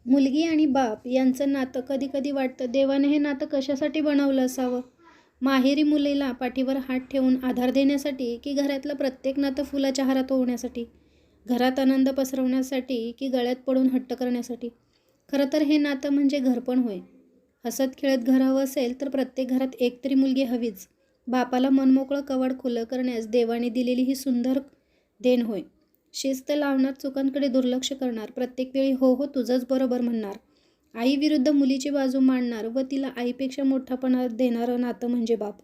मुलगी आणि बाप यांचं नातं कधी कधी वाटतं देवाने हे नातं कशासाठी बनवलं असावं. माहेरी मुलीला पाठीवर हात ठेवून आधार देण्यासाठी की घरातलं प्रत्येक नातं फुलाच्या हारात ओवण्यासाठी, घरात आनंद पसरवण्यासाठी की गळ्यात पडून हट्ट करण्यासाठी. खरं तर हे नातं म्हणजे घरपण होय. हसत खेळत घर हवं असेल तर प्रत्येक घरात एक तरी मुलगी हवीच. बापाला मनमोकळं कवाड खुलं करण्यास देवाने दिलेली ही सुंदर देण होय. शिस्त लावणार, चुकांकडे दुर्लक्ष करणार, प्रत्येक वेळी हो हो तुझंच बरोबर म्हणणार, आई विरुद्ध मुलीची बाजू मांडणार व तिला आईपेक्षा मोठापणा देणारं नातं म्हणजे बाप.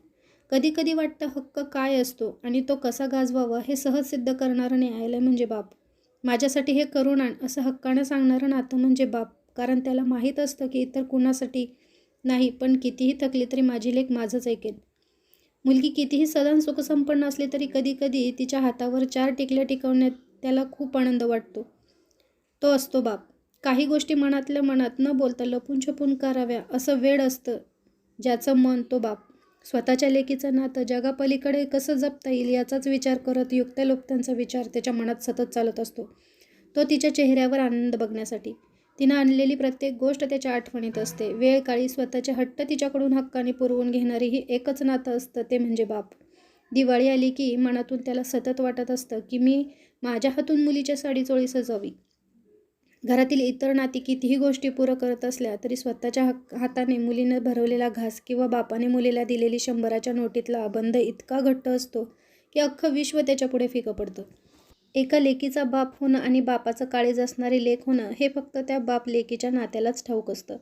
कधी कधी वाटतं हक्क काय असतो आणि तो कसा गाजवावा हे सहज सिद्ध करणारं न्यायालय म्हणजे बाप. माझ्यासाठी हे करून आण असं हक्कानं सांगणारं नातं म्हणजे बाप. कारण त्याला माहीत असतं की इतर कुणासाठी नाही, पण कितीही थकली तरी माझी लेक माझंच ऐकेल. मुलगी कितीही सदन सुखसंपन्न असली तरी कधी कधी तिच्या हातावर 4 टिकल्या टिकवण्यात त्याला खूप आनंद वाटतो. तो असतो बाप. काही गोष्टी मनातल्या मनात न बोलता लपून छपून कराव्या असं वेड असतं ज्याचं मन, तो बाप. स्वतःच्या लेकीचं नातं जगापलीकडे कसं जपता येईल याचाच विचार करत युक्त्यालोक्त्यांचा विचार त्याच्या मनात सतत चालत असतो. तो तिच्या चेहऱ्यावर आनंद बघण्यासाठी. तिनं आणलेली प्रत्येक गोष्ट त्याच्या आठवणीत असते. वेळ काळी स्वतःचे हट्ट तिच्याकडून हक्काने पुरवून घेणारी ही एकच नातं असतं, ते म्हणजे बाप. दिवाळी आली की मनातून त्याला सतत वाटत असतं की मी माझ्या हातून मुलीच्या साडीचोळी सजवावी. घरातील इतर नाती कितीही गोष्टी पुरं करत असल्या तरी स्वतःच्या हाताने मुलीनं भरवलेला घास किंवा बापाने मुलीला दिलेली 100च्या नोटीतला बंध इतका घट्ट असतो की अख्खं विश्व त्याच्यापुढे फिकं पडतं. एका लेकीचा बाप होणं आणि बापाचं काळीज असणारी लेक होणं हे फक्त त्या बाप लेकीच्या नात्यालाच ठाऊक असतं.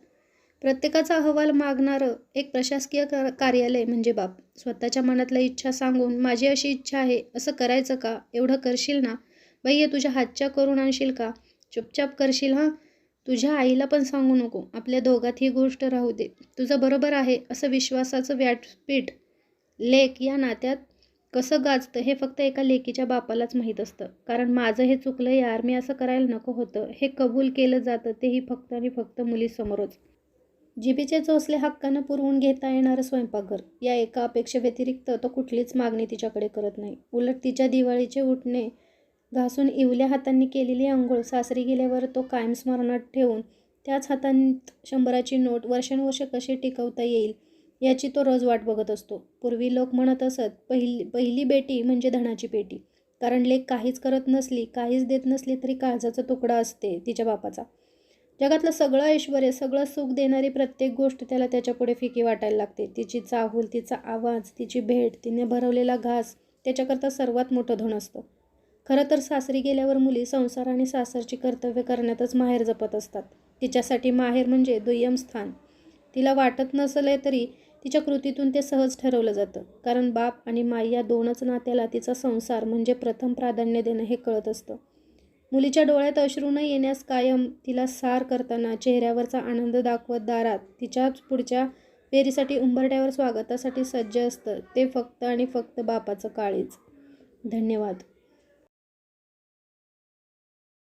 प्रत्येकाचा अहवाल मागणारं एक प्रशासकीय कार्यालय म्हणजे बाप. स्वतःच्या मनातल्या इच्छा सांगून माझी अशी इच्छा आहे, असं करायचं का, एवढं करशील ना बाई, तुझ्या हातच्या करून आणशील का, चुपचाप करशील हां, तुझ्या आईला पण सांगू नको, आपल्या दोघात ही गोष्ट राहू दे, तुझं बरोबर आहे, असं विश्वासाचं व्यासपीठ लेक या नात्यात कसं गाजतं हे फक्त एका लेकीच्या बापालाच माहीत असतं. कारण माझं हे चुकलं यार, मी असं करायला नको होतं, हे कबूल केलं जातं तेही फक्त आणि फक्त मुलीसमोरच. जिभेचे चोचले हक्कानं पुरवून घेता येणारं स्वयंपाकघर या एका अपेक्षेव्यतिरिक्त तो कुठलीच मागणी तिच्याकडे करत नाही. उलट तिच्या दिवाळीचे उठणे घासून इवल्या हातांनी केलेली अंघोळ सासरी गेल्यावर तो कायम स्मरणात ठेवून त्याच हातांत 100ची नोट वर्षानुवर्ष कशी टिकवता येईल याची तो रोज वाट बघत असतो. पूर्वी लोक म्हणत असत, पहिली बेटी म्हणजे धनाची पेटी. कारण लेक काहीच करत नसली, काहीच देत नसली तरी काळजाचा तुकडा असते तिच्या बापाचा. जगातलं सगळं ऐश्वर्य, सगळं सुख देणारी प्रत्येक गोष्ट त्याला त्याच्यापुढे फिकी वाटायला लागते. तिची चाहूल, तिचा आवाज, तिची भेट, तिने भरवलेला घास त्याच्याकरता सर्वात मोठं धन असतं. खरं तर सासरी गेल्यावर मुली संसार आणि सासरची कर्तव्य करण्यातच माहेर जपत असतात. तिच्यासाठी माहेर म्हणजे दुय्यम स्थान. तिला वाटत नसले तरी तिच्या कृतीतून ते सहज ठरवलं जातं. कारण बाप आणि माई या दोनच नात्याला तिचा संसार म्हणजे प्रथम प्राधान्य देणं हे कळत असतं. मुलीच्या डोळ्यात अश्रू न येण्यास कायम तिला सार करताना चेहऱ्यावरचा आनंद दाखवत दारात तिच्याच पुढच्या फेरीसाठी उंबरठ्यावर स्वागतासाठी सज्ज असतं ते फक्त आणि फक्त बापाचं काळीज. धन्यवाद.